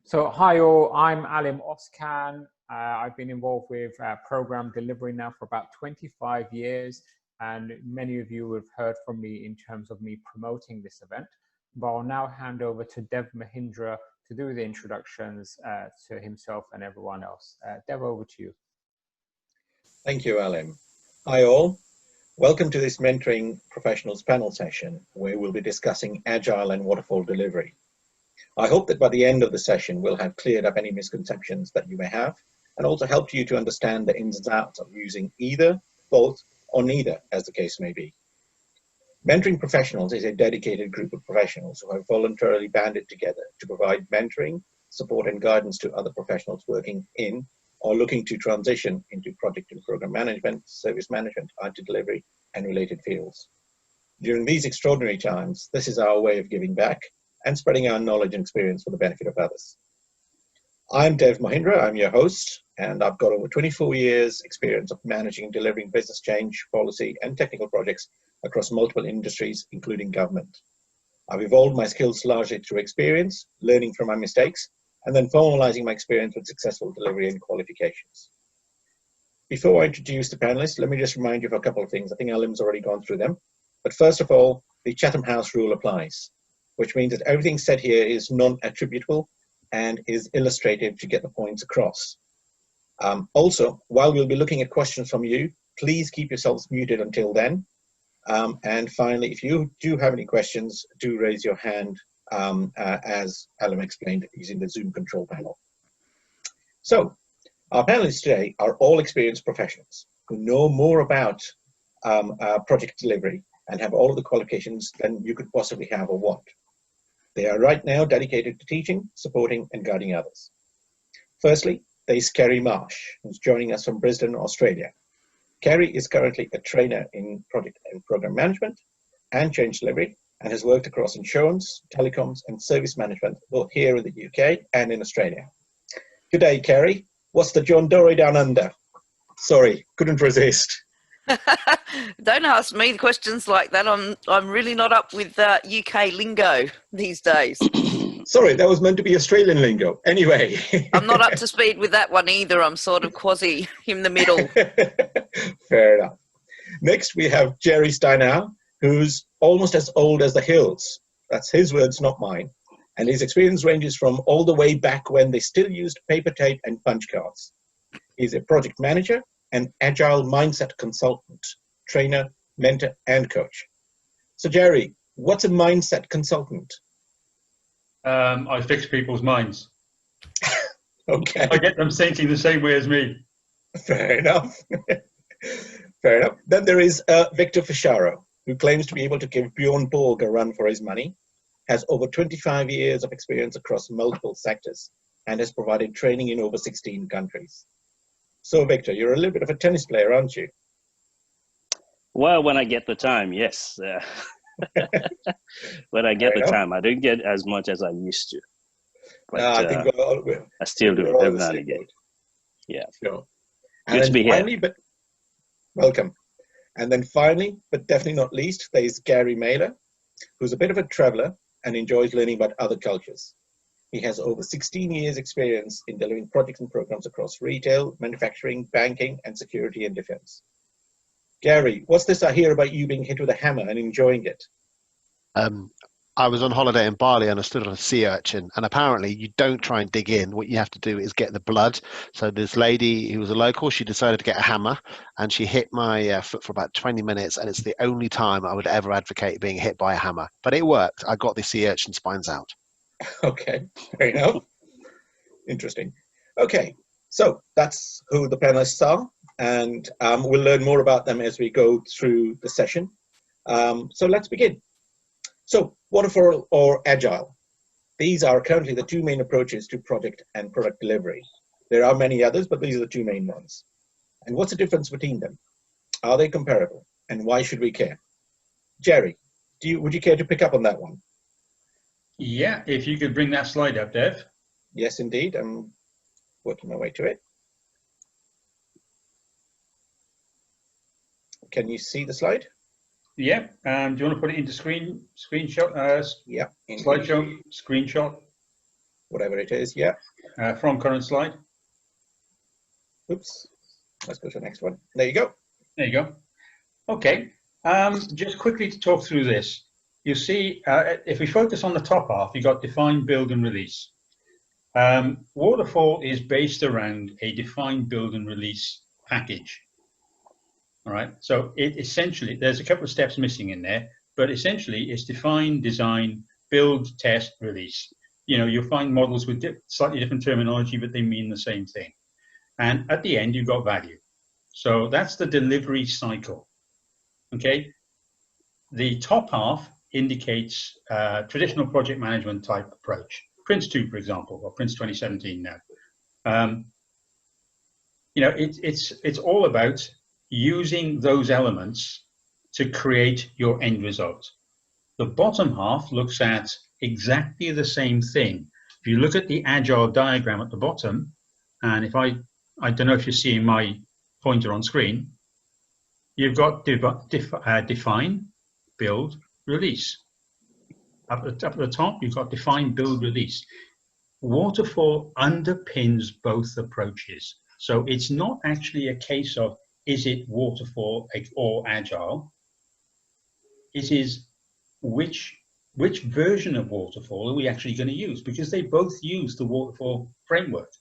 So hi all, I'm Alim Oskan. I've been involved with program delivery now for about 25 years, and many of you have heard from me in terms of me promoting this event. But I'll now hand over to Dev Mahindra to do the introductions to himself and everyone else. Dev, over to you. Thank you, Alim. Hi all. Welcome to this Mentoring Professionals panel session, where we'll be discussing Agile and Waterfall delivery. I hope that by the end of the session, we'll have cleared up any misconceptions that you may have, and also helped you to understand the ins and outs of using either, both, or neither, as the case may be. Mentoring Professionals is a dedicated group of professionals who have voluntarily banded together to provide mentoring, support, and guidance to other professionals working in or looking to transition into project and program management, service management, IT delivery, and related fields. During these extraordinary times, this is our way of giving back and spreading our knowledge and experience for the benefit of others. I'm Dev Mahindra, I'm your host, and I've got over 24 years experience of managing and delivering business change, policy, and technical projects across multiple industries, including government. I've evolved my skills largely through experience, learning from my mistakes, and then formalizing my experience with successful delivery and qualifications. Before I introduce the panelists, let me just remind you of a couple of things. I think Alim's already gone through them. But first of all, the Chatham House rule applies, which means that everything said here is non-attributable and is illustrative to get the points across. Also, while we'll be looking at questions from you, please keep yourselves muted until then. And finally, if you do have any questions, do raise your hand, as Alim explained, using the Zoom control panel. So, our panelists today are all experienced professionals who know more about project delivery and have all of the qualifications than you could possibly have or want. They are right now dedicated to teaching, supporting, and guiding others. Firstly, there's Kerry Marsh, who's joining us from Brisbane, Australia. Kerry is currently a trainer in project and program management and change delivery, and has worked across insurance, telecoms, and service management, both here in the UK and in Australia. Good day, Kerry. What's the John Dory down under? Sorry, couldn't resist. Don't ask me questions like that. I'm really not up with UK lingo these days. Sorry, that was meant to be Australian lingo. Anyway. I'm not up to speed with that one either. I'm sort of quasi in the middle. Fair enough. Next, we have Jerry Steinow, who's almost as old as the hills. That's his words, not mine. And his experience ranges from all the way back when they still used paper tape and punch cards. He's a project manager, an agile mindset consultant, trainer, mentor, and coach. So Jerry, what's a mindset consultant? I fix people's minds. Okay. I get them thinking the same way as me. Fair enough. Fair enough. Then there is Victor Fischaro, who claims to be able to give Bjorn Borg a run for his money, has over 25 years of experience across multiple sectors, and has provided training in over 16 countries. So, Victor, you're a little bit of a tennis player, aren't you? Well, when I get the time, yes. When I get the time, I don't get as much as I used to. But I think I still do it every now and again. Yeah. Sure. Good to be finally, here. But welcome. And then finally, but definitely not least, there's Gary Mailer, who's a bit of a traveler and enjoys learning about other cultures. He has over 16 years experience in delivering projects and programs across retail, manufacturing, banking, and security and defense. Gary, what's this I hear about you being hit with a hammer and enjoying it? I was on holiday in Bali and I stood on a sea urchin, and apparently you don't try and dig in. What you have to do is get the blood. So this lady who was a local, she decided to get a hammer and she hit my foot for about 20 minutes, and it's the only time I would ever advocate being hit by a hammer. But it worked. I got the sea urchin spines out. Okay, fair enough. Interesting. Okay, so that's who the panelists are, and we'll learn more about them as we go through the session. So let's begin. So, Waterfall or Agile. These are currently the two main approaches to project and product delivery. There are many others, but these are the two main ones. And what's the difference between them? Are they comparable? And why should we care? Jerry, would you care to pick up on that one? Yeah, if you could bring that slide up, Dev. Yes, indeed. I'm working my way to it. Can you see the slide? Yeah. Do you want to put it into screenshot? Yeah. Slideshow, screenshot. whatever it is. Yeah. From current slide. Oops. Let's go to the next one. There you go. There you go. Okay. Just quickly to talk through this. You see, if we focus on the top half, you've got define, build, and release. Waterfall is based around a define, build, and release package. All right. So it essentially, there's a couple of steps missing in there, but essentially it's define, design, build, test, release. You know, you'll find models with slightly different terminology, but they mean the same thing. And at the end, you've got value. So that's the delivery cycle. Okay. The top half indicates traditional project management type approach. PRINCE2, for example, or PRINCE 2017 now. You know, it's all about using those elements to create your end result. The bottom half looks at exactly the same thing. If you look at the Agile diagram at the bottom, and if I don't know if you're seeing my pointer on screen, you've got define, build, release. Up at the top, you've got define, build, release. Waterfall underpins both approaches. So it's not actually a case of, is it waterfall or agile? It is which version of waterfall are we actually going to use? Because they both use the waterfall framework.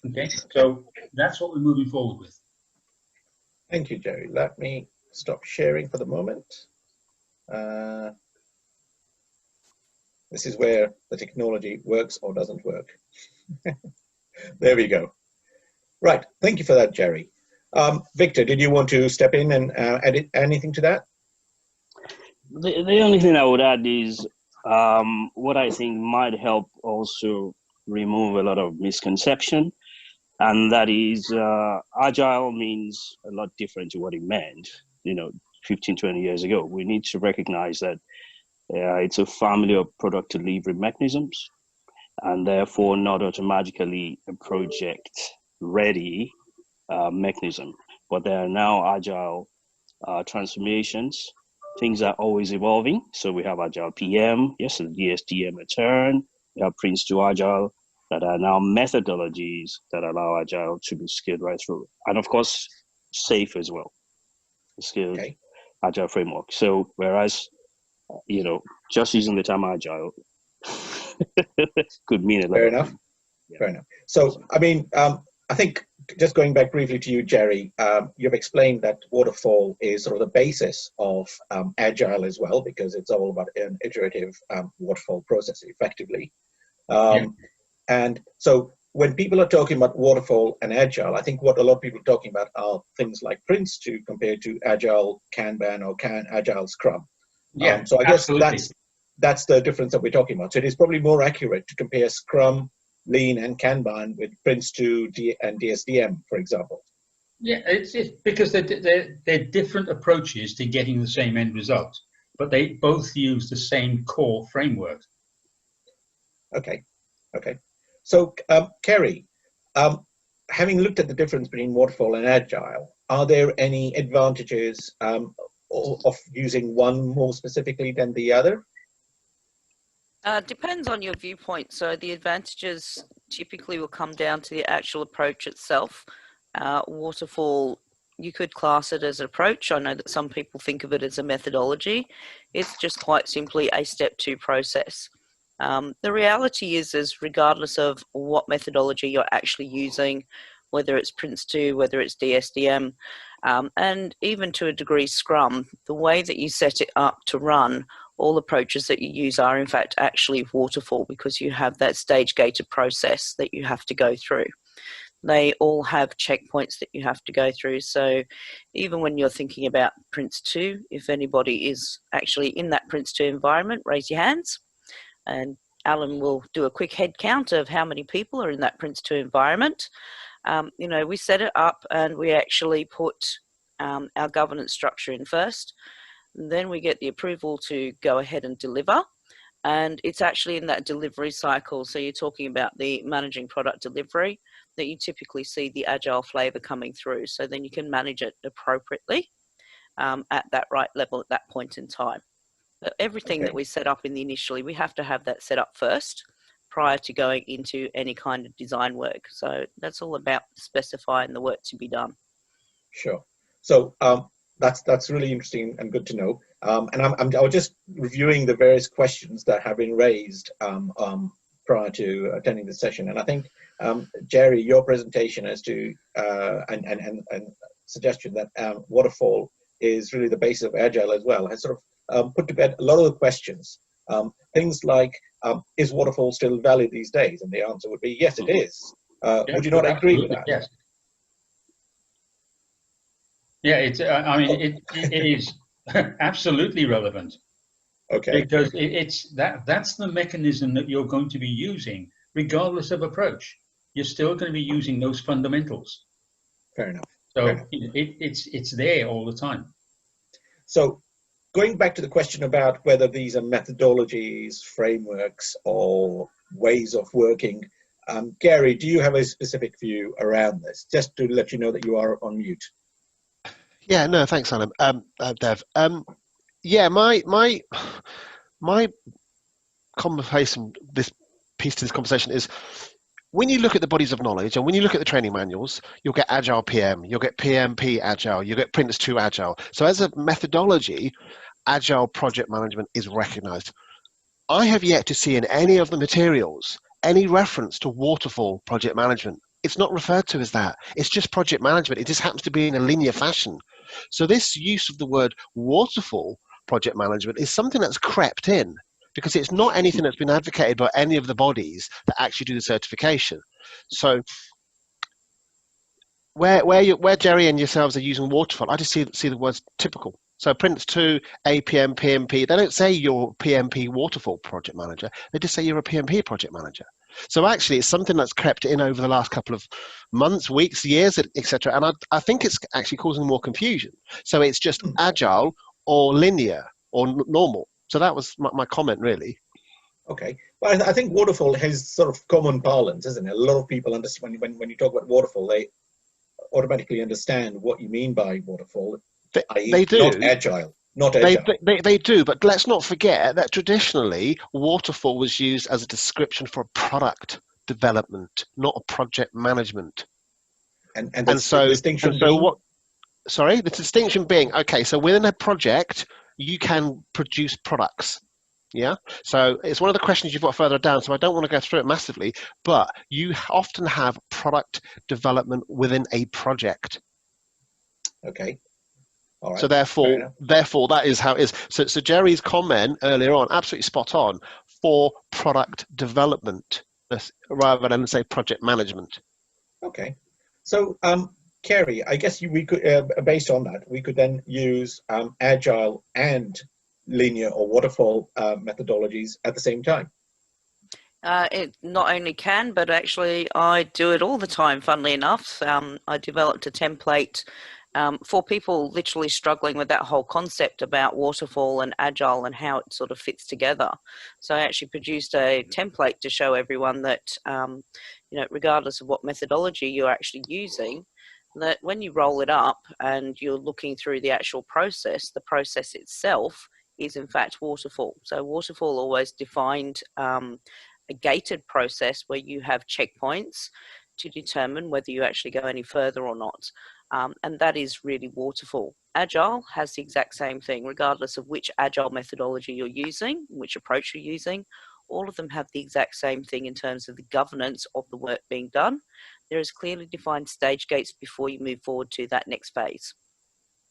Okay, so that's what we're moving forward with. Thank you, Jerry. Let me stop sharing for the moment. This is where the technology works or doesn't work. There we go. Right, thank you for that, Jerry. Victor, did you want to step in and add anything to that? The only thing I would add is what I think might help also remove a lot of misconception, and that is agile means a lot different to what it meant, 15, 20 years ago. We need to recognize that it's a family of product delivery mechanisms, and therefore not automatically a project ready mechanism. But there are now agile transformations. Things are always evolving. So we have Agile PM, yes, the DSDM return. We have PRINCE2 Agile that are now methodologies that allow Agile to be scaled right through. And of course, safe as well, scaled Agile framework. So whereas, just using the term Agile could mean a lot. Fair enough. Yeah. Fair enough. So, I mean, I think just going back briefly to you, Jerry, you've explained that waterfall is sort of the basis of agile as well, because it's all about an iterative waterfall process, effectively. And so when people are talking about waterfall and agile, I think what a lot of people are talking about are things like PRINCE2 compared to agile Kanban or agile Scrum. Yeah, so I guess absolutely. that's the difference that we're talking about. So it is probably more accurate to compare Scrum, Lean, and Kanban with PRINCE2 and DSDM, for example. Yeah, it's because they're different approaches to getting the same end result, but they both use the same core framework. Okay. So, Kerry, having looked at the difference between waterfall and agile, are there any advantages of using one more specifically than the other? Depends on your viewpoint. So the advantages typically will come down to the actual approach itself. Waterfall, you could class it as an approach. I know that some people think of it as a methodology. It's just quite simply a step 2 process. The reality is regardless of what methodology you're actually using, whether it's PRINCE2, whether it's DSDM, and even to a degree Scrum, the way that you set it up to run, all approaches that you use are in fact actually waterfall, because you have that stage-gated process that you have to go through. They all have checkpoints that you have to go through. So even when you're thinking about PRINCE2, if anybody is actually in that PRINCE2 environment, raise your hands. And Alan will do a quick head count of how many people are in that PRINCE2 environment. We set it up and we actually put our governance structure in first. Then we get the approval to go ahead and deliver. And it's actually in that delivery cycle. So you're talking about the managing product delivery that you typically see the agile flavor coming through. So then you can manage it appropriately at that right level at that point in time. Everything that we set up initially, we have to have that set up first prior to going into any kind of design work. So that's all about specifying the work to be done. Sure. So that's really interesting and good to know. And I was just reviewing the various questions that have been raised prior to attending the session, and I think Jerry, your presentation as to and suggestion that waterfall is really the basis of Agile as well has sort of put to bed a lot of the questions. Things like, is waterfall still valid these days? And the answer would be yes, it is. Would you not agree with that? Yes. Yeah, it's. I mean, it is absolutely relevant. Okay. Because that's the mechanism that you're going to be using, regardless of approach. You're still going to be using those fundamentals. Fair enough. So Fair enough. It's there all the time. So going back to the question about whether these are methodologies, frameworks, or ways of working, Gary, do you have a specific view around this? Just to let you know that you are on mute. Yeah, no, thanks, Alan. Dev. Yeah, my conversation, this piece to this conversation is, when you look at the bodies of knowledge and when you look at the training manuals, you'll get Agile PM, you'll get PMP Agile, you'll get PRINCE2 Agile. So as a methodology, Agile project management is recognized. I have yet to see in any of the materials any reference to waterfall project management. It's not referred to as that. It's just project management. It just happens to be in a linear fashion. So this use of the word waterfall project management is something that's crept in, because it's not anything that's been advocated by any of the bodies that actually do the certification. So where Jerry and yourselves are using waterfall, I just see the words typical. So PRINCE2, APM, PMP, they don't say you're a PMP waterfall project manager. They just say you're a PMP project manager. So actually, it's something that's crept in over the last couple of months, weeks, years, etc. And I think it's actually causing more confusion. So it's just agile or linear or normal. So that was my comment, really. Okay. Well, I think waterfall has sort of common parlance, isn't it? A lot of people understand when you talk about waterfall, they automatically understand what you mean by waterfall. They do. Not agile. Not agile. They do, but let's not forget that traditionally waterfall was used as a description for a product development, not a project management. And so what? Sorry, the distinction being, okay, so within a project you can produce products. Yeah, so it's one of the questions you've got further down, so I don't want to go through it massively, but you often have product development within a project. Okay. All right. So therefore, that is how it is. So Jerry's comment earlier on, absolutely spot on, for product development rather than, say, project management. Okay. So, Kerry, I guess we could, based on that, we could then use agile and linear or waterfall methodologies at the same time. It not only can, but actually I do it all the time, funnily enough. I developed a template for people literally struggling with that whole concept about waterfall and agile and how it sort of fits together. So I actually produced a template to show everyone that, regardless of what methodology you're actually using, that when you roll it up and you're looking through the actual process, the process itself is in fact waterfall. So waterfall always defined a gated process where you have checkpoints to determine whether you actually go any further or not. And that is really waterfall. Agile has the exact same thing, regardless of which agile methodology you're using, which approach you're using. All of them have the exact same thing in terms of the governance of the work being done. There is clearly defined stage gates before you move forward to that next phase.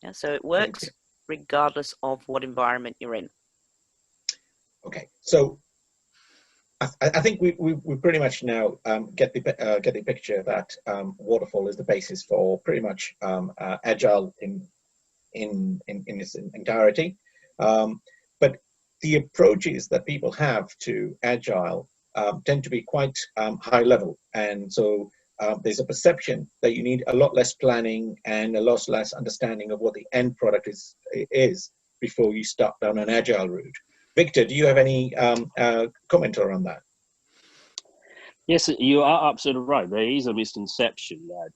Yeah, so it works regardless of what environment you're in. Okay, so I think we pretty much now get the picture that waterfall is the basis for pretty much agile in its entirety. But the approaches that people have to agile tend to be quite high level, and so there's a perception that you need a lot less planning and a lot less understanding of what the end product is before you start down an agile route. Victor, do you have any comment around that? Yes, you are absolutely right. There is a misconception that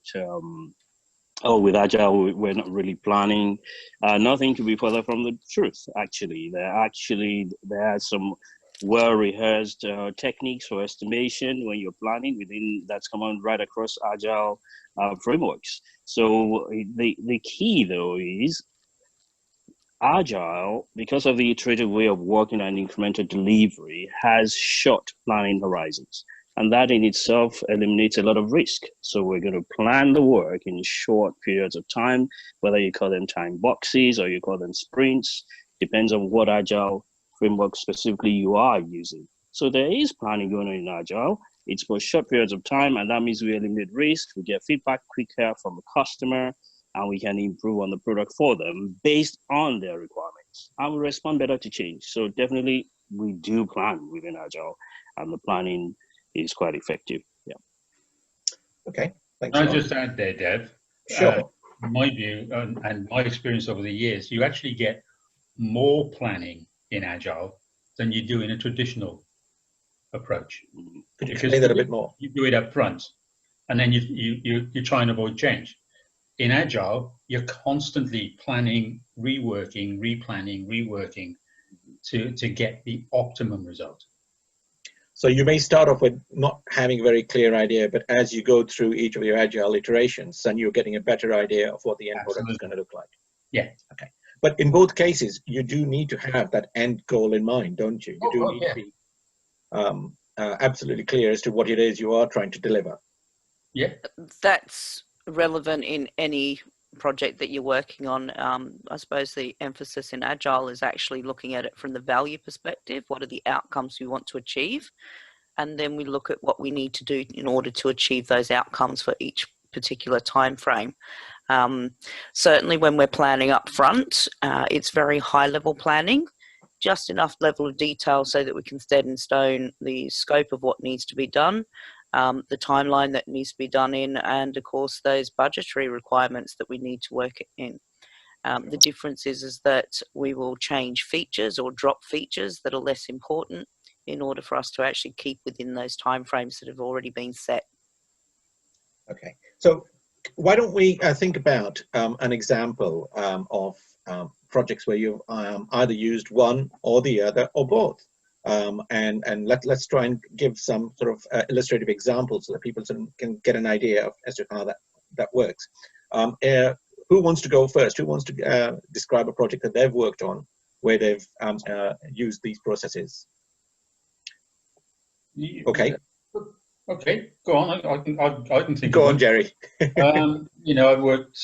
Oh, with Agile, we're not really planning. Nothing to be further from the truth, actually. There are some well-rehearsed techniques for estimation when you're planning within that's common right across Agile frameworks. So the key, though, is Agile, because of the iterative way of working and incremental delivery, has short planning horizons. And that in itself eliminates a lot of risk. So we're going to plan the work in short periods of time, whether you call them time boxes or you call them sprints, depends on what Agile framework specifically you are using. So there is planning going on in Agile. It's for short periods of time, and that means we eliminate risk, we get feedback quicker from the customer, and we can improve on the product for them based on their requirements. And we respond better to change. So definitely we do plan within Agile, and the planning is quite effective. Yeah. Okay, thanks. Can I just add there, Dev? Sure. My view and my experience over the years, you actually get more planning in Agile than you do in a traditional approach. Could you explain that a bit more? You do it up front, and then you try and avoid change. In Agile, you're constantly planning, reworking, replanning, reworking to get the optimum result. So you may start off with not having a very clear idea, but as you go through each of your Agile iterations, then you're getting a better idea of what the end product is going to look like. Yeah. Okay. But in both cases, you do need to have that end goal in mind, don't you? You do need to be absolutely clear as to what it is you are trying to deliver. Yeah. That's relevant in any project that you're working on. I suppose the emphasis in Agile is actually looking at it from the value perspective. What are the outcomes we want to achieve? And then we look at what we need to do in order to achieve those outcomes for each particular time frame. Certainly when we're planning up front, it's very high level planning, just enough level of detail so that we can set in stone the scope of what needs to be done, the timeline that needs to be done in, and of course those budgetary requirements that we need to work in. The difference is that we will change features or drop features that are less important in order for us to actually keep within those timeframes that have already been set. Okay, so why don't we think about an example of projects where you've either used one or the other or both. And let's try and give some sort of illustrative examples so that people can get an idea of as to how that works. Who wants to go first? Who wants to describe a project that they've worked on where they've used these processes? Okay. Okay, go on. I can think. Go on, Jerry. You know, I worked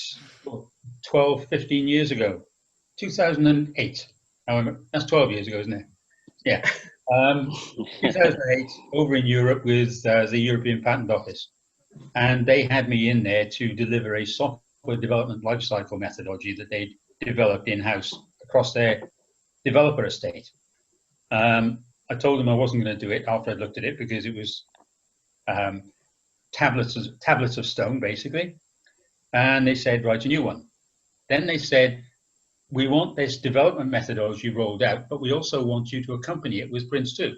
12, 15 years ago, 2008. That's 12 years ago, isn't it? Yeah. 2008, over in Europe with the European Patent Office. And they had me in there to deliver a software development lifecycle methodology that they'd developed in-house across their developer estate. I told them I wasn't going to do it after I'd looked at it because it was tablets of stone, basically. And they said, write a new one. Then they said, we want this development methodology rolled out, but we also want you to accompany it with PRINCE2.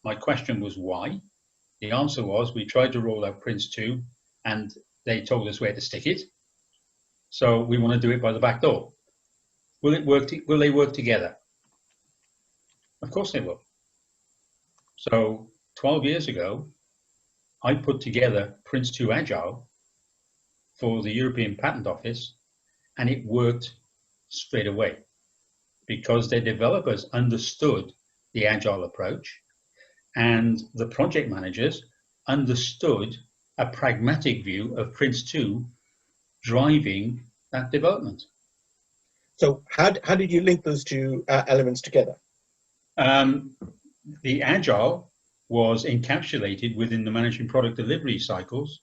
My question was why? The answer was we tried to roll out PRINCE2 and they told us where to stick it. So we want to do it by the back door. Will it work? Will they work together? Of course they will. So 12 years ago, I put together PRINCE2 Agile for the European Patent Office, and it worked straight away because their developers understood the Agile approach and the project managers understood a pragmatic view of PRINCE2 driving that development. So how did you link those two elements together? The Agile was encapsulated within the managing product delivery cycles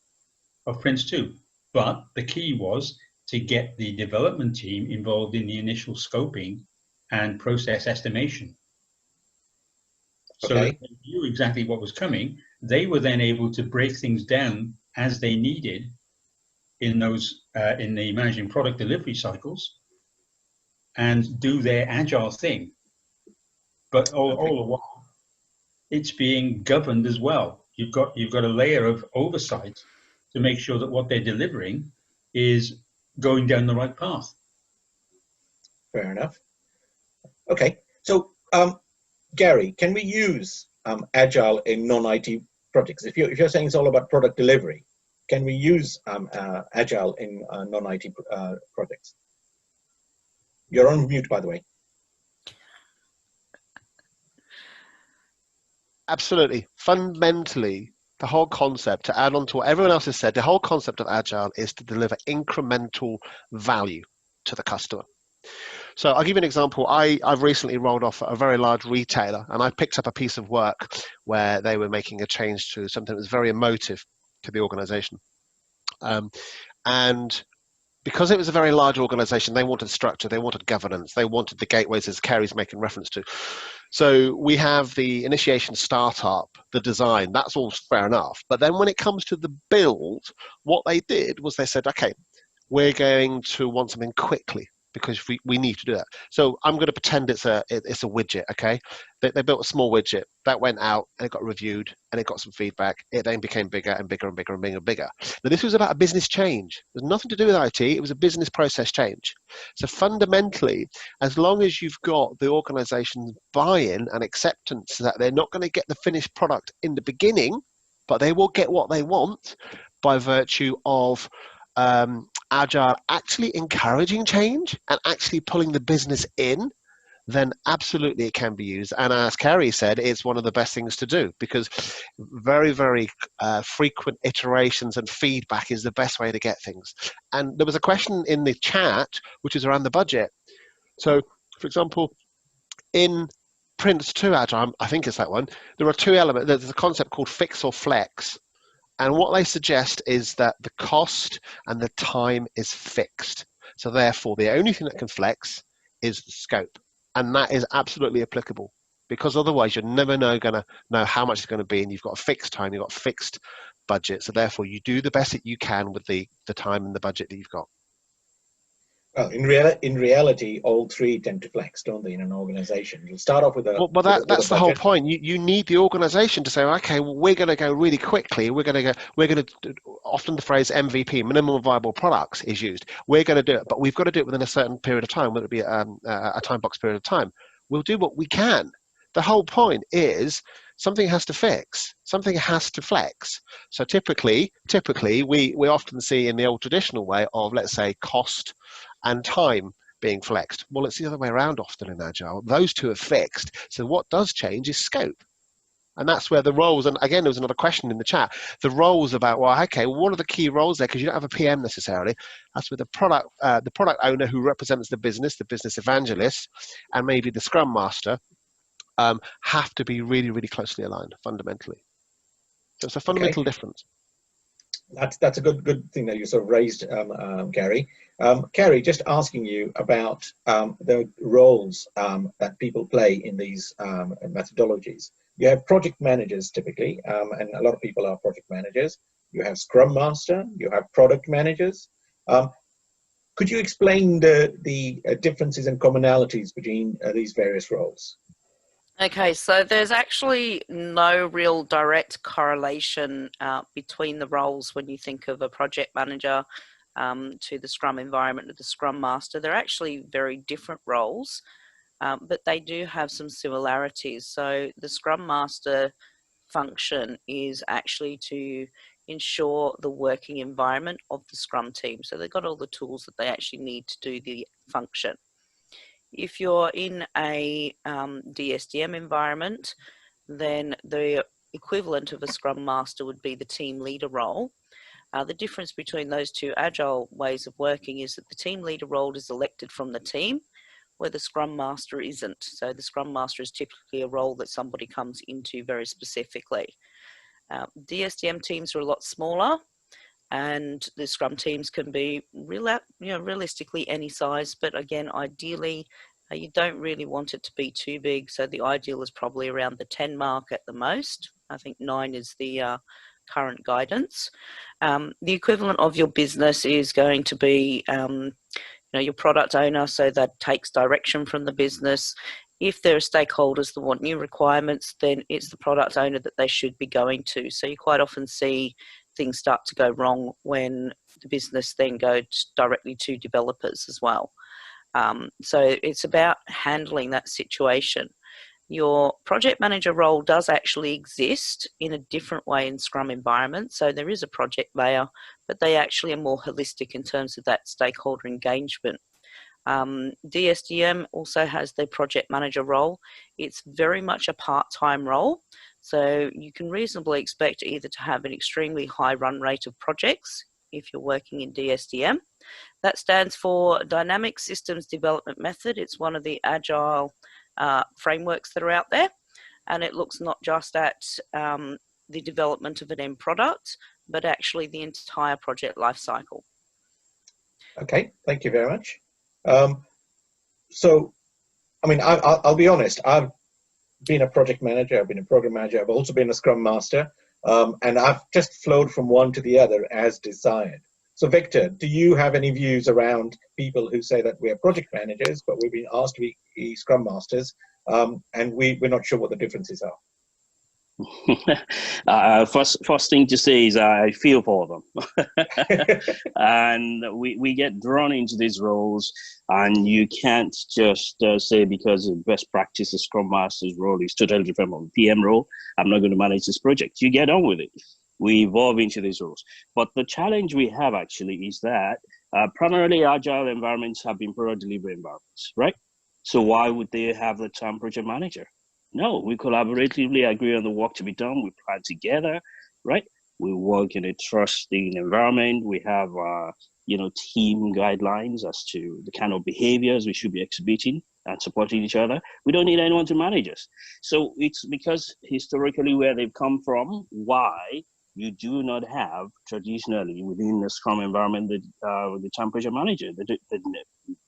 of PRINCE2, but the key was to get the development team involved in the initial scoping and process estimation. So that they knew exactly what was coming. They were then able to break things down as they needed in those in the managing product delivery cycles and do their Agile thing. But all the while, it's being governed as well. You've got a layer of oversight to make sure that what they're delivering is going down the right path. Fair enough. Okay, so Gary, can we use Agile in non-IT projects? If you're saying it's all about product delivery, can we use Agile in non-IT projects? You're on mute, by the way. Absolutely. Fundamentally, the whole concept, to add on to what everyone else has said, the whole concept of Agile is to deliver incremental value to the customer. So I'll give you an example. I've recently rolled off a very large retailer, and I picked up a piece of work where they were making a change to something that was very emotive to the organization. And because it was a very large organization, they wanted structure, they wanted governance, they wanted the gateways, as Kerry's making reference to. So we have the initiation, startup, the design, that's all fair enough. But then when it comes to the build, what they did was they said, okay, we're going to want something quickly, because we need to do that. So I'm going to pretend it's a widget, okay? They built a small widget that went out and it got reviewed and it got some feedback. It then became bigger and bigger and bigger and bigger and bigger. Now this was about a business change. It was nothing to do with IT. It was a business process change. So fundamentally, as long as you've got the organization's buy-in and acceptance that they're not going to get the finished product in the beginning, but they will get what they want by virtue of Agile actually encouraging change and actually pulling the business in, then absolutely it can be used. And as Kerry said, it's one of the best things to do, because very, very frequent iterations and feedback is the best way to get things. And there was a question in the chat, which is around the budget. So, for example, in PRINCE2 Agile, I think it's that one, there are two elements. There's a concept called fix or flex. And what they suggest is that the cost and the time is fixed. So therefore, the only thing that can flex is the scope. And that is absolutely applicable, because otherwise you're never going to know how much it's going to be, and you've got a fixed time, you've got a fixed budget. So therefore, you do the best that you can with the time and the budget that you've got. Well, in reality, all three tend to flex, don't they, in an organization? You'll start off with a that's the whole point. You need the organization to say, okay, well, we're going to go really quickly. We're going to often the phrase MVP, minimum viable products, is used. We're going to do it, but we've got to do it within a certain period of time, whether it be a time box period of time. We'll do what we can. The whole point is something has to fix, something has to flex. So typically we often see in the old traditional way of, let's say, cost and time being flexed. Well, it's the other way around often in Agile. Those two are fixed. So what does change is scope. And that's where the roles, and again, there was another question in the chat, the roles about, well, okay, well, what are the key roles there? Because you don't have a PM necessarily. That's where the product owner who represents the business evangelist, and maybe the scrum master have to be really, really closely aligned fundamentally. So it's a fundamental difference. That's a good thing that you sort of raised, Gary. Kerry, just asking you about the roles that people play in these methodologies. You have project managers typically, and a lot of people are project managers. You have Scrum Master, you have product managers. Could you explain the differences and commonalities between these various roles? Okay, so there's actually no real direct correlation between the roles when you think of a project manager to the Scrum environment, to the Scrum Master. They're actually very different roles, but they do have some similarities. So the Scrum Master function is actually to ensure the working environment of the Scrum team. So they've got all the tools that they actually need to do the function. If you're in a DSDM environment, then the equivalent of a Scrum Master would be the team leader role. The difference between those two Agile ways of working is that the team leader role is elected from the team, where the Scrum Master isn't. So the Scrum Master is typically a role that somebody comes into very specifically. DSDM teams are a lot smaller, and the Scrum teams can be realistically any size, but again, ideally, you don't really want it to be too big. So the ideal is probably around the 10 mark at the most. I think 9 is the current guidance. The equivalent of your business is going to be your product owner, so that takes direction from the business. If there are stakeholders that want new requirements, then it's the product owner that they should be going to. So you quite often see things start to go wrong when the business then goes directly to developers as well. So it's about handling that situation. Your project manager role does actually exist in a different way in Scrum environments. So there is a project layer, but they actually are more holistic in terms of that stakeholder engagement. DSDM also has the project manager role. It's very much a part-time role. So you can reasonably expect either to have an extremely high run rate of projects if you're working in DSDM. That stands for Dynamic Systems Development Method. It's one of the agile frameworks that are out there, and it looks not just at the development of an end product, but actually the entire project lifecycle. Okay, thank you very much. So, I mean, I'll be honest, I've been a project manager, I've been a program manager, I've also been a Scrum Master, and I've just flowed from one to the other as desired. So Victor, do you have any views around people who say that we're project managers, but we've been asked to be Scrum Masters, and we're not sure what the differences are? First thing to say is I feel for them. And we get drawn into these roles, and you can't just say because the best practice the Scrum Master's role is totally different from the PM role, I'm not going to manage this project. You get on with it. We evolve into these roles. But the challenge we have actually is that primarily agile environments have been product delivery environments, right? So why would they have the term project manager? No, we collaboratively agree on the work to be done. We plan together, right? We work in a trusting environment. We have, team guidelines as to the kind of behaviors we should be exhibiting and supporting each other. We don't need anyone to manage us. So it's because historically where they've come from, why you do not have traditionally within the Scrum environment the term project manager.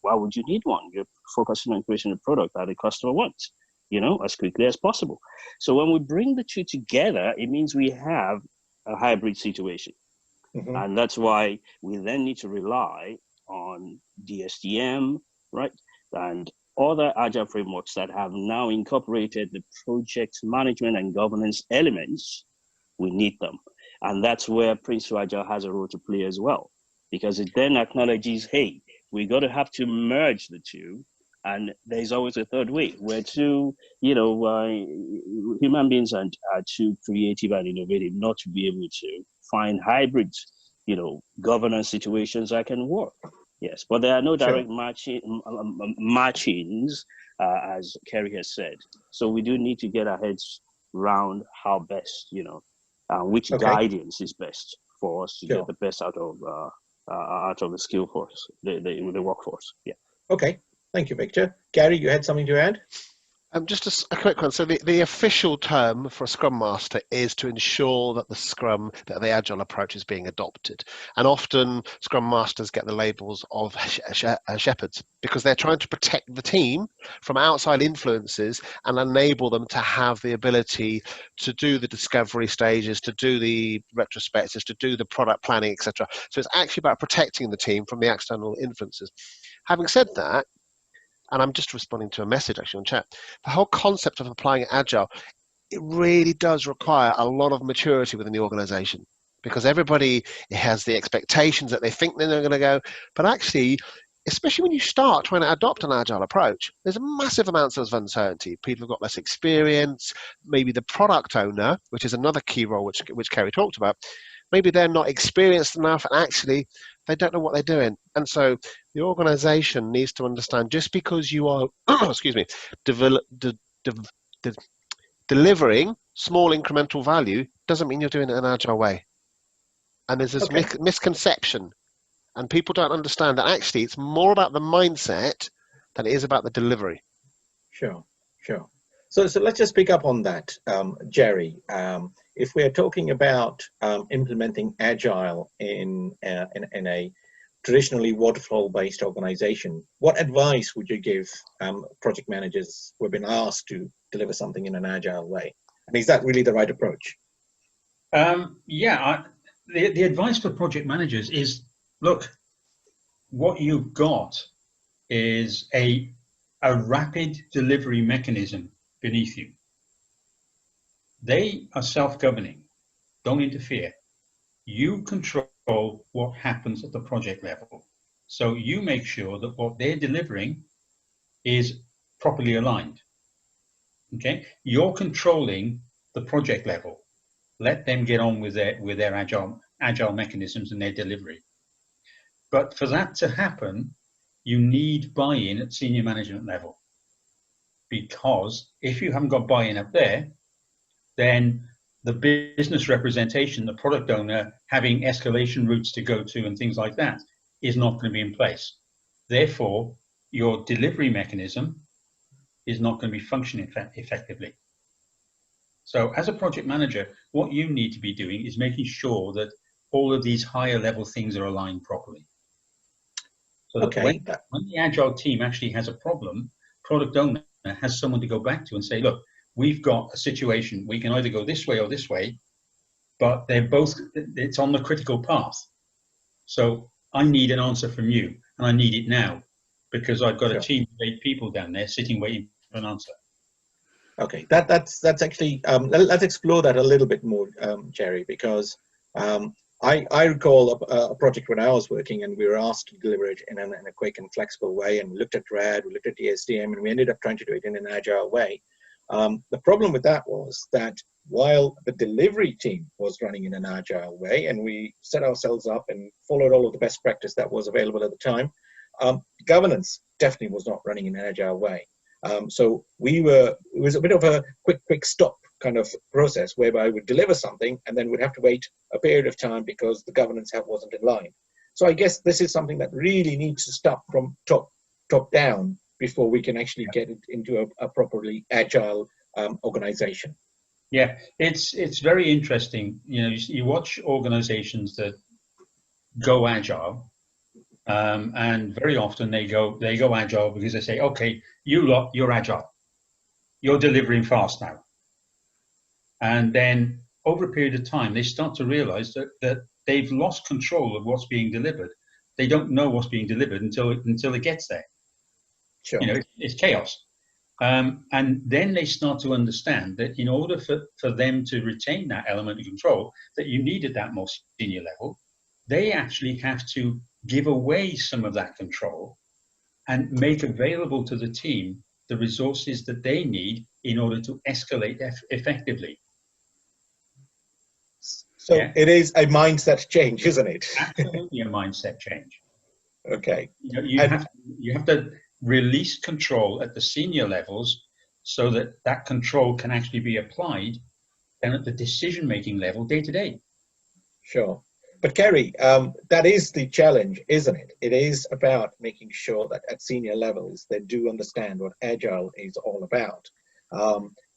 Why would you need one? You're focusing on creating a product that the customer wants, as quickly as possible. So when we bring the two together, it means we have a hybrid situation. Mm-hmm. And that's why we then need to rely on DSDM, right? And other agile frameworks that have now incorporated the project management and governance elements. We need them. And that's where PRINCE2 Agile has a role to play as well, because it then acknowledges, hey, we got to have to merge the two. And there's always a third way. We're too, human beings are too creative and innovative not to be able to find hybrid, governance situations that can work. Yes, but there are no direct matchings, as Kerry has said. So we do need to get our heads around how best, which guidance is best for us to get the best out of the skill force, the workforce. Yeah. Okay. Thank you, Victor. Gary, you had something to add? Just a quick one. So the official term for a Scrum Master is to ensure that the Agile approach is being adopted. And often Scrum Masters get the labels of shepherds because they're trying to protect the team from outside influences and enable them to have the ability to do the discovery stages, to do the retrospectives, to do the product planning, etc. So it's actually about protecting the team from the external influences. Having said that, and I'm just responding to a message actually on chat, the whole concept of applying Agile, it really does require a lot of maturity within the organization because everybody has the expectations that they think they're going to go. But actually, especially when you start trying to adopt an Agile approach, there's massive amounts of uncertainty. People have got less experience. Maybe the product owner, which is another key role which Kerry talked about, maybe they're not experienced enough and actually they don't know what they're doing. And so the organization needs to understand just because you are, delivering small incremental value doesn't mean you're doing it in an agile way. And there's this misconception and people don't understand that actually it's more about the mindset than it is about the delivery. Sure. So let's just pick up on that, Jerry. If we're talking about implementing Agile in a traditionally waterfall-based organization, what advice would you give project managers who have been asked to deliver something in an Agile way? And is that really the right approach? The advice for project managers is, look, what you've got is a rapid delivery mechanism beneath you. They are self-governing. Don't interfere. You control what happens at the project level. So you make sure that what they're delivering is properly aligned. Okay, you're controlling the project level. Let them get on with their agile mechanisms and their delivery. But for that to happen, you need buy-in at senior management level. Because if you haven't got buy-in up there, then the business representation, the product owner having escalation routes to go to and things like that is not going to be in place. Therefore, your delivery mechanism is not going to be functioning effectively. So as a project manager, what you need to be doing is making sure that all of these higher level things are aligned properly. So that when the agile team actually has a problem, product owner has someone to go back to and say, look, we've got a situation, we can either go this way or this way, but they're both, it's on the critical path. So I need an answer from you, and I need it now, because I've got a team of 8 people down there sitting waiting for an answer. Okay, that's actually, let's explore that a little bit more, Jerry, because I recall a project when I was working, and we were asked to deliver it in a quick and flexible way, and we looked at RAD, we looked at DSDM, and we ended up trying to do it in an agile way. The problem with that was that while the delivery team was running in an agile way, and we set ourselves up and followed all of the best practice that was available at the time, governance definitely was not running in an agile way. So it was a bit of a quick stop kind of process whereby we'd deliver something and then we'd have to wait a period of time because the governance wasn't in line. So I guess this is something that really needs to start from top down before we can actually get it into a properly agile organization. Yeah, it's very interesting. You know, you watch organizations that go agile, and very often they go agile because they say, okay, you lot, you're agile, you're delivering fast now. And then over a period of time, they start to realize that they've lost control of what's being delivered. They don't know what's being delivered until it gets there. Sure. You know, it's chaos. And then they start to understand that in order for them to retain that element of control that you need at that more senior level, they actually have to give away some of that control and make available to the team the resources that they need in order to escalate effectively. So it is a mindset change, isn't it? Absolutely a mindset change. Okay. You know, you have to release control at the senior levels so that control can actually be applied then at the decision-making level day to day. Sure. But Kerry, that is the challenge, isn't it? It is about making sure that at senior levels, they do understand what agile is all about.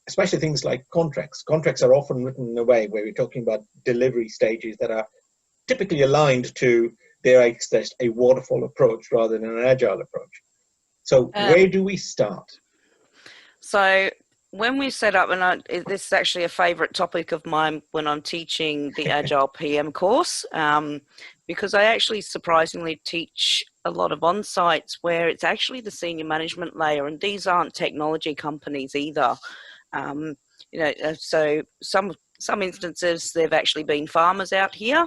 Especially things like contracts. Contracts are often written in a way where we're talking about delivery stages that are typically aligned to, dare I suggest, a waterfall approach rather than an agile approach. So where do we start? So when we set up, and this is actually a favorite topic of mine when I'm teaching the Agile PM course, because I actually surprisingly teach a lot of on-sites where it's actually the senior management layer, and these aren't technology companies either. You know, so some instances they've actually been farmers out here,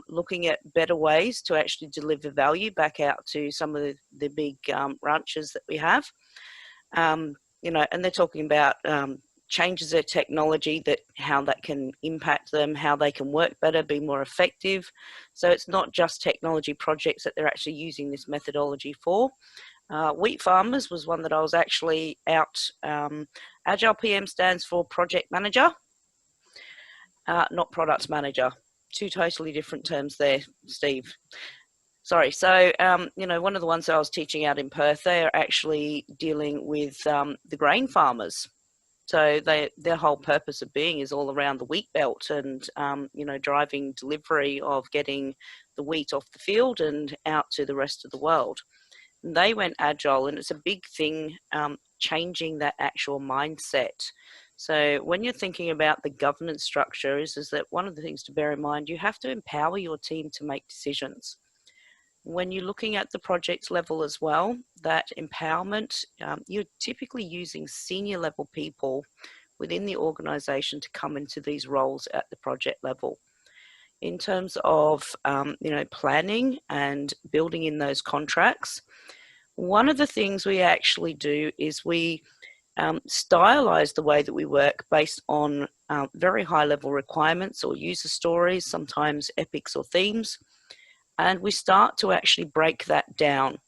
looking at better ways to actually deliver value back out to some of the big ranches that we have. You know, and they're talking about changes in technology, how that can impact them, how they can work better, be more effective. So it's not just technology projects that they're actually using this methodology for. Wheat farmers was one that I was actually out. Agile PM stands for project manager, not product manager. Two totally different terms there, Steve. Sorry. So, you know, one of the ones that I was teaching out in Perth, they are actually dealing with the grain farmers. So their whole purpose of being is all around the wheat belt and, you know, driving delivery of getting the wheat off the field and out to the rest of the world. And they went agile, and it's a big thing, changing that actual mindset. So when you're thinking about the governance structure is that one of the things to bear in mind, you have to empower your team to make decisions. When you're looking at the project level as well, that empowerment, you're typically using senior level people within the organization to come into these roles at the project level. in terms of planning and building in those contracts, one of the things we actually do is we stylize the way that we work based on very high level requirements or user stories, sometimes epics or themes, and we start to actually break that down.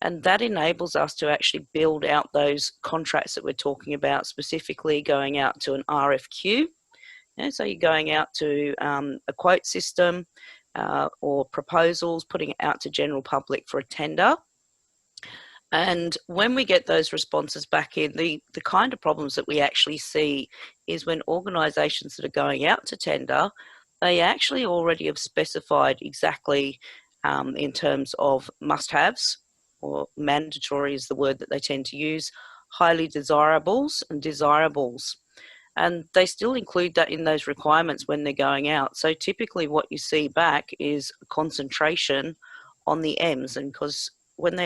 And that enables us to actually build out those contracts that we're talking about, specifically going out to an RFQ. So you're going out to a quote system or proposals, putting it out to general public for a tender. And when we get those responses back in, the kind of problems that we actually see is when organisations that are going out to tender, they actually already have specified exactly in terms of must-haves, or mandatory is the word that they tend to use, highly desirables and desirables. And they still include that in those requirements when they're going out. So typically what you see back is a concentration on the M's, and because when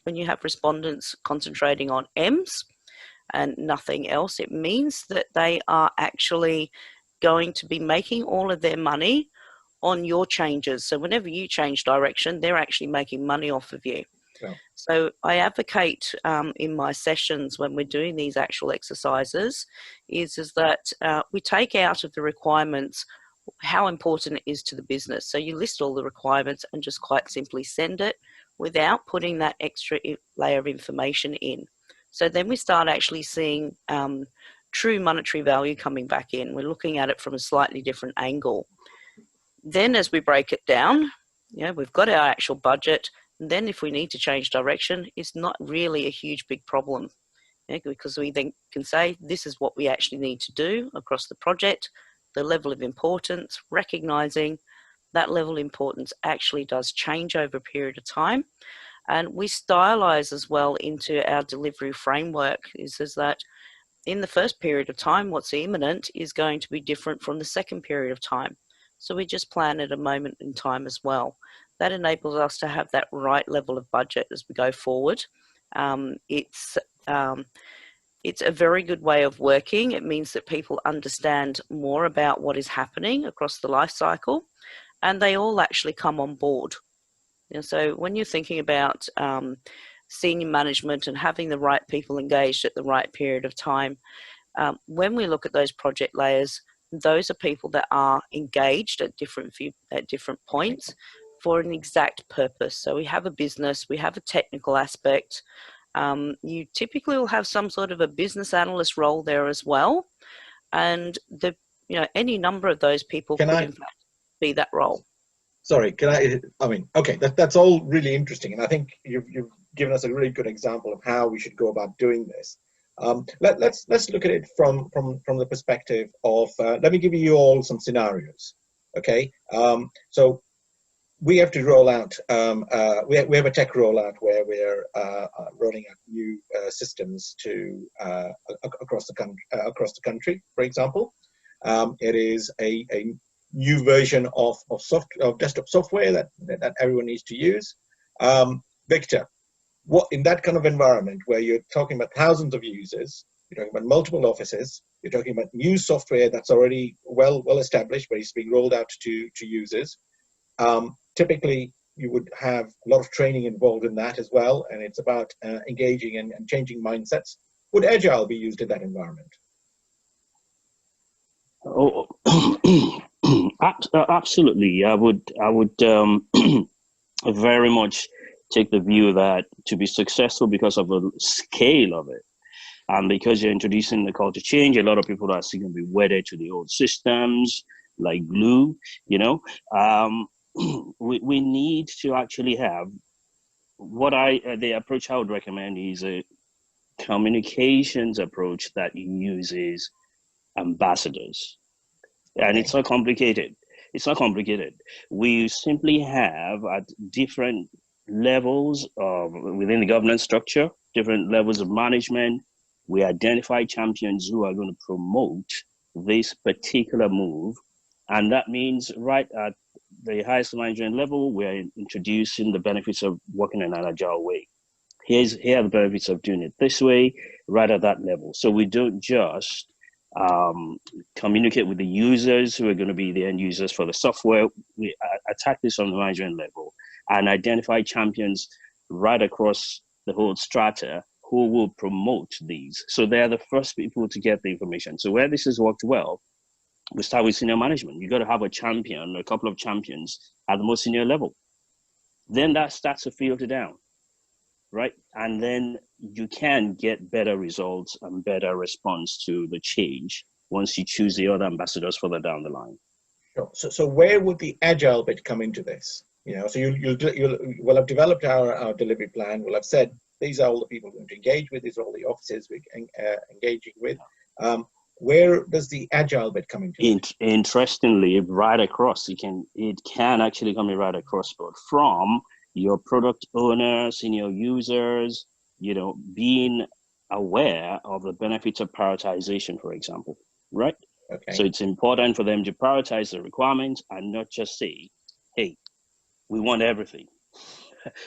you have respondents concentrating on M's and nothing else, it means that they are actually going to be making all of their money on your changes. So whenever you change direction, they're actually making money off of you. Yeah. So I advocate in my sessions when we're doing these actual exercises is that we take out of the requirements how important it is to the business. So you list all the requirements and just quite simply send it without putting that extra layer of information in. So then we start actually seeing true monetary value coming back in. We're looking at it from a slightly different angle. Then as we break it down, we've got our actual budget. And then if we need to change direction, it's not really a huge big problem, because we then can say, this is what we actually need to do across the project, the level of importance, recognizing that level of importance actually does change over a period of time. And we stylize as well into our delivery framework is that in the first period of time, what's imminent is going to be different from the second period of time. So we just plan at a moment in time as well. That enables us to have that right level of budget as we go forward. It's a very good way of working. It means that people understand more about what is happening across the life cycle, and they all actually come on board. So when you're thinking about senior management and having the right people engaged at the right period of time, when we look at those project layers, those are people that are engaged at different points for an exact purpose. So we have a business, we have a technical aspect. You typically will have some sort of a business analyst role there as well, and any number of those people could in fact be that role. Sorry, okay, that's all really interesting, and I think you've given us a really good example of how we should go about doing this. Let's look at it from the perspective of let me give you all some scenarios. Okay, so we have to roll out. We have a tech rollout where we're rolling out new systems to across the country. For example, it is a new version of desktop software that everyone needs to use. Victor, what in that kind of environment where you're talking about thousands of users, you're talking about multiple offices, you're talking about new software that's already well established, but it's being rolled out to users. Typically, you would have a lot of training involved in that as well, and it's about engaging and changing mindsets. Would Agile be used in that environment? Oh, absolutely. I would very much take the view that to be successful because of the scale of it, and because you're introducing the culture change, a lot of people are still going to be wedded to the old systems like glue. We need to actually have the approach I would recommend is a communications approach that uses ambassadors. And it's not complicated. It's not complicated. We simply have at different levels within the governance structure, different levels of management, we identify champions who are going to promote this particular move. And that means right at the highest management level, we're introducing the benefits of working in an agile way. Here are the benefits of doing it this way, right at that level. So we don't just communicate with the users who are going to be the end users for the software. We attack this on the management level and identify champions right across the whole strata who will promote these. So they're the first people to get the information. So where this has worked well, we start with senior management. You got to have a champion, a couple of champions at the most senior level. Then that starts to filter down, right? And then you can get better results and better response to the change once you choose the other ambassadors further down the line. Sure. So where would the agile bit come into this? You know, so you'll have developed our delivery plan. We'll have said these are all the people we're going to engage with. These are all the offices we're engaging with. Where does the agile bit come into it? Interestingly, right across, it can actually come in right across, but from your product owners, senior users, you know, being aware of the benefits of prioritization, for example, right? Okay. So it's important for them to prioritize the requirements and not just say, hey, we want everything.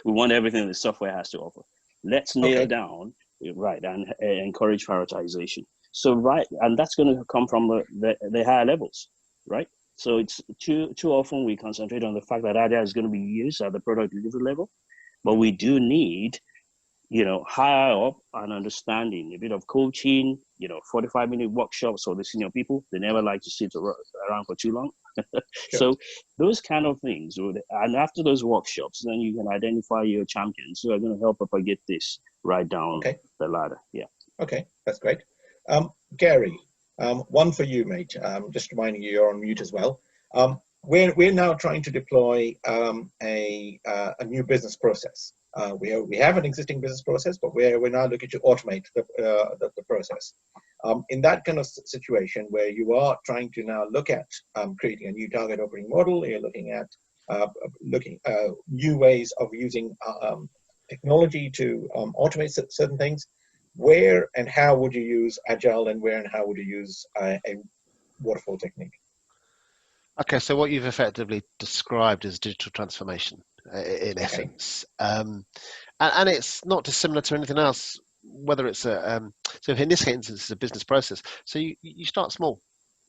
We want everything the software has to offer. Let's nail down, right, and encourage prioritization. So, right, and that's going to come from the higher levels, right? So it's too often we concentrate on the fact that Agile is going to be used at the product delivery level, but we do need, you know, higher up an understanding, a bit of coaching, you know, 45-minute workshops for the senior people. They never like to sit around for too long. Sure. So those kind of things, and after those workshops, then you can identify your champions who are going to help propagate this right down the ladder. Yeah. Okay, that's great. Gary, one for you, mate. Just reminding you, you're on mute as well. We're now trying to deploy a new business process. We have an existing business process, but we're now looking to automate the process. In that kind of situation where you are trying to now look at creating a new target operating model, you're looking at new ways of using technology to automate certain things. Where and how would you use Agile, and where and how would you use a waterfall technique? Okay, so what you've effectively described is digital transformation in essence. And it's not dissimilar to anything else, whether it's so in this case, it's a business process. So you start small.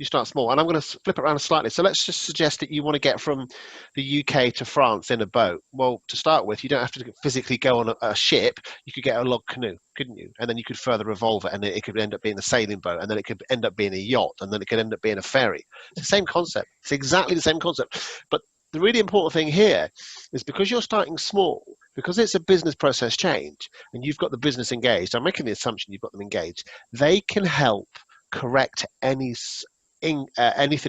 You start small, and I'm going to flip it around slightly. So let's just suggest that you want to get from the UK to France in a boat. Well, to start with, you don't have to physically go on a ship. You could get a log canoe, couldn't you? And then you could further evolve it, and it could end up being a sailing boat, and then it could end up being a yacht, and then it could end up being a ferry. It's the same concept. It's exactly the same concept. But the really important thing here is because you're starting small, because it's a business process change, and you've got the business engaged. I'm making the assumption you've got them engaged. They can help correct anything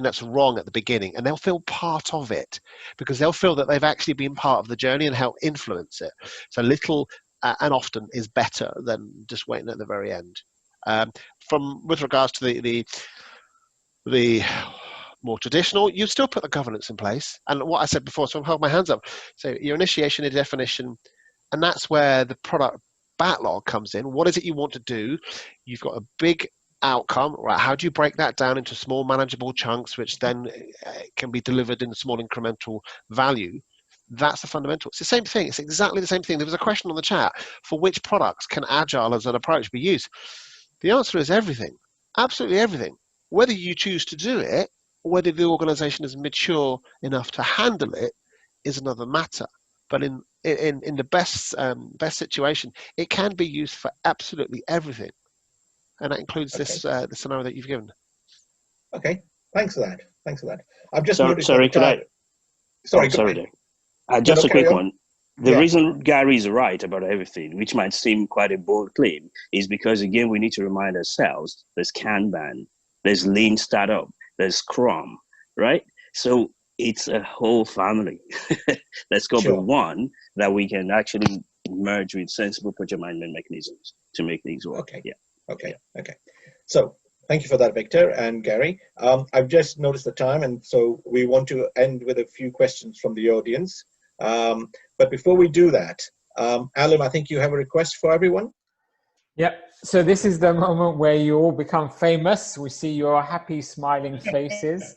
that's wrong at the beginning, and they'll feel part of it because they'll feel that they've actually been part of the journey and help influence it. So little and often is better than just waiting at the very end. With regards to the more traditional, you still put the governance in place, and what I said before, so I'll hold my hands up. So your initiation and definition, and that's where the product backlog comes in. What is it you want to do? You've got a big outcome, right? How do you break that down into small manageable chunks, which then can be delivered in small incremental value? That's the fundamental. It's the same thing. It's exactly the same thing. There was a question on the chat: for which products can Agile as an approach be used? The answer is everything, absolutely everything. Whether you choose to do it, or whether the organization is mature enough to handle it, is another matter. But in the best situation, it can be used for absolutely everything. And that includes this the scenario that you've given. Okay, thanks for that. Thanks for that. I've just noticed. Sorry, could I? Sorry, just a quick one. The reason Gary is right about everything, which might seem quite a bold claim, is because again we need to remind ourselves: there's Kanban, there's Lean Startup, there's Scrum, right? So it's a whole family. Let's go with one that we can actually merge with sensible project management mechanisms to make things work. Okay. Yeah. Okay. So thank you for that, Victor and Gary. I've just noticed the time, and so we want to end with a few questions from the audience. But before we do that, Alan, I think you have a request for everyone. Yeah. So this is the moment where you all become famous. We see your happy, smiling faces.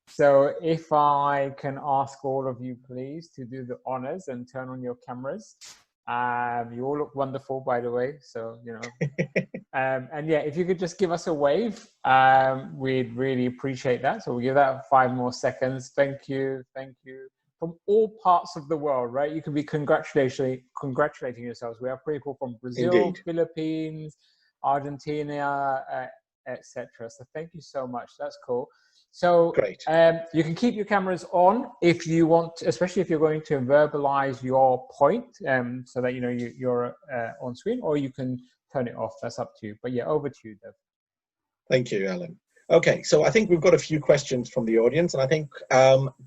So if I can ask all of you, please, to do the honors and turn on your cameras. You all look wonderful, by the way. So, you know, And yeah, if you could just give us a wave, we'd really appreciate that. So we'll give that 5 more seconds. Thank you. Thank you. From all parts of the world, right? You can be congratulating yourselves. We have people from Brazil, Indeed. Philippines, Argentina, etc. So thank you so much. That's cool. So Great. you can keep your cameras on if you want, especially if you're going to verbalize your point, so that you're on screen, or you can turn it off. That's up to you. But yeah, over to you, Dev. Thank you, Alan. Okay, so I think we've got a few questions from the audience, and I think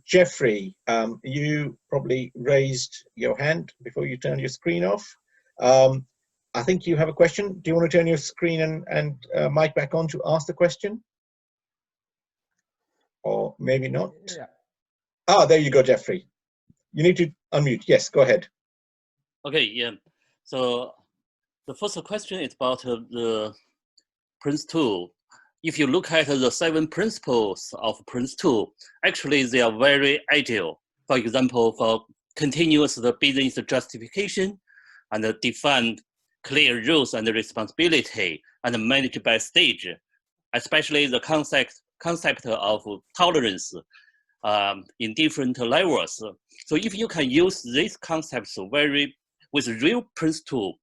Jeffrey, you probably raised your hand before you turned your screen off. I think you have a question. Do you want to turn your screen and mic back on to ask the question? Or maybe not? Yeah. Ah, there you go, Jeffrey. You need to unmute. Yes, go ahead. Okay, yeah. So the first question is about the PRINCE2. If you look at the 7 principles of PRINCE2, actually they are very agile. For example, for continuous business justification, and define clear roles and responsibility, and manage by stage, especially the concept of tolerance in different levels. So if you can use these concepts with real PRINCE2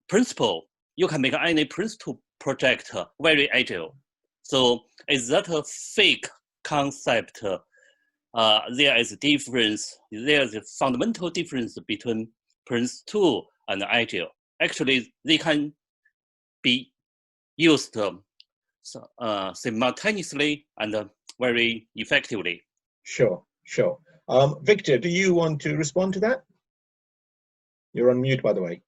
principle, you can make any PRINCE2 project very agile. So is that a fake concept? There is a difference. There is a fundamental difference between PRINCE2 and agile. Actually, they can be used simultaneously and very effectively. Sure, sure. Victor, do you want to respond to that? You're on mute, by the way.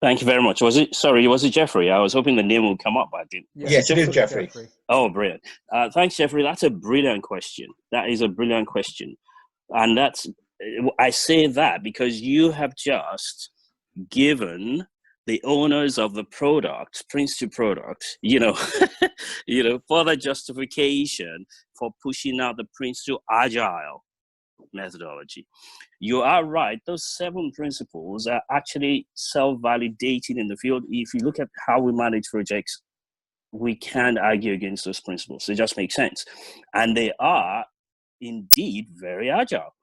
Thank you very much. Was it Jeffrey? I was hoping the name would come up, but I didn't. Yes, it is Jeffrey. Oh, brilliant. Thanks, Jeffrey. That's a brilliant question. That is a brilliant question. And I say that because you have just given the owners of the product, PRINCE2 product, further justification for pushing out the PRINCE2 Agile methodology. You are right. Those 7 principles are actually self-validating in the field. If you look at how we manage projects, we can't argue against those principles. It just makes sense. And they are indeed very agile.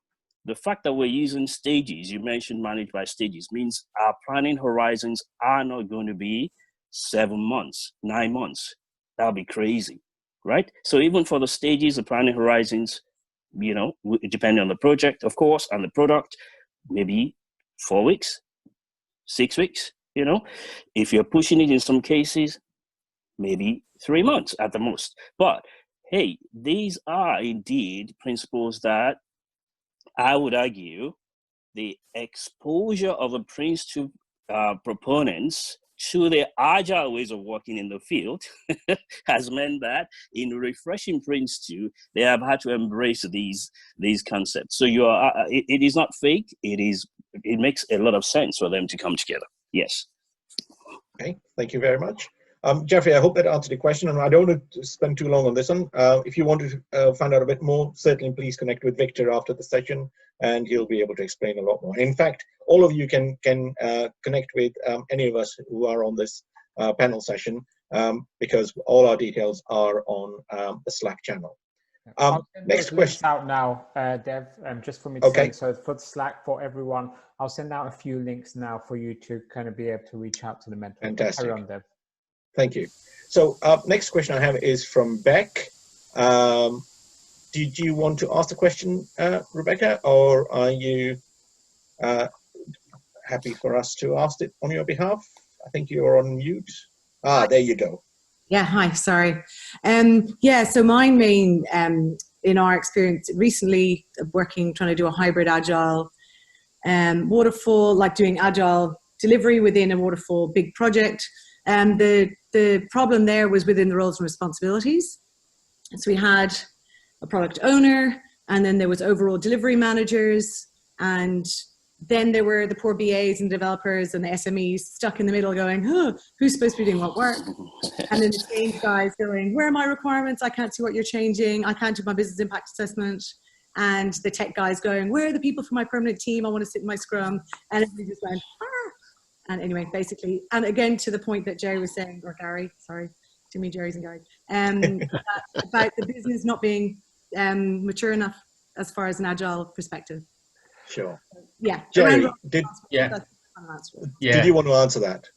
The fact that we're using stages, you mentioned managed by stages, means our planning horizons are not going to be 7 months, 9 months. That would be crazy, right? So even for the stages, the planning horizons, depending on the project, of course, and the product, maybe 4 weeks, 6 weeks, If you're pushing it in some cases, maybe 3 months at the most. But hey, these are indeed principles that I would argue the exposure of the PRINCE2 proponents to the agile ways of working in the field has meant that in refreshing PRINCE2, they have had to embrace these concepts. So it is not fake. It makes a lot of sense for them to come together. Yes. Okay, thank you very much. Jeffrey, I hope that answered the question, and I don't want to spend too long on this one. If you want to find out a bit more, certainly please connect with Victor after the session, and he'll be able to explain a lot more. In fact, all of you can connect with any of us who are on this panel session, because all our details are on the Slack channel. Next question. Out now, Dev, just for me to Okay. send. So for the Slack for everyone, I'll send out a few links now for you to kind of be able to reach out to the mentor. Fantastic. Carry on, Dev. Thank you. So next question I have is from Beck. Did you want to ask the question, Rebecca, or are you happy for us to ask it on your behalf? I think you're on mute. There you go. Yeah, hi, sorry. So my main, in our experience recently, trying to do a hybrid agile waterfall, like doing agile delivery within a waterfall big project. The problem there was within the roles and responsibilities. So we had a product owner, and then there was overall delivery managers, and then there were the poor BAs and developers and the SMEs stuck in the middle going, who's supposed to be doing what work? And then the change guys going, where are my requirements? I can't see what you're changing. I can't do my business impact assessment. And the tech guys going, where are the people from my permanent team? I want to sit in my scrum. And everybody just went, And anyway, basically, and again, to the point that Jerry was saying, or Gary, sorry, too many Jerrys and Gary, about the business not being mature enough as far as an agile perspective. Sure. Yeah. Jerry, did you want to answer that?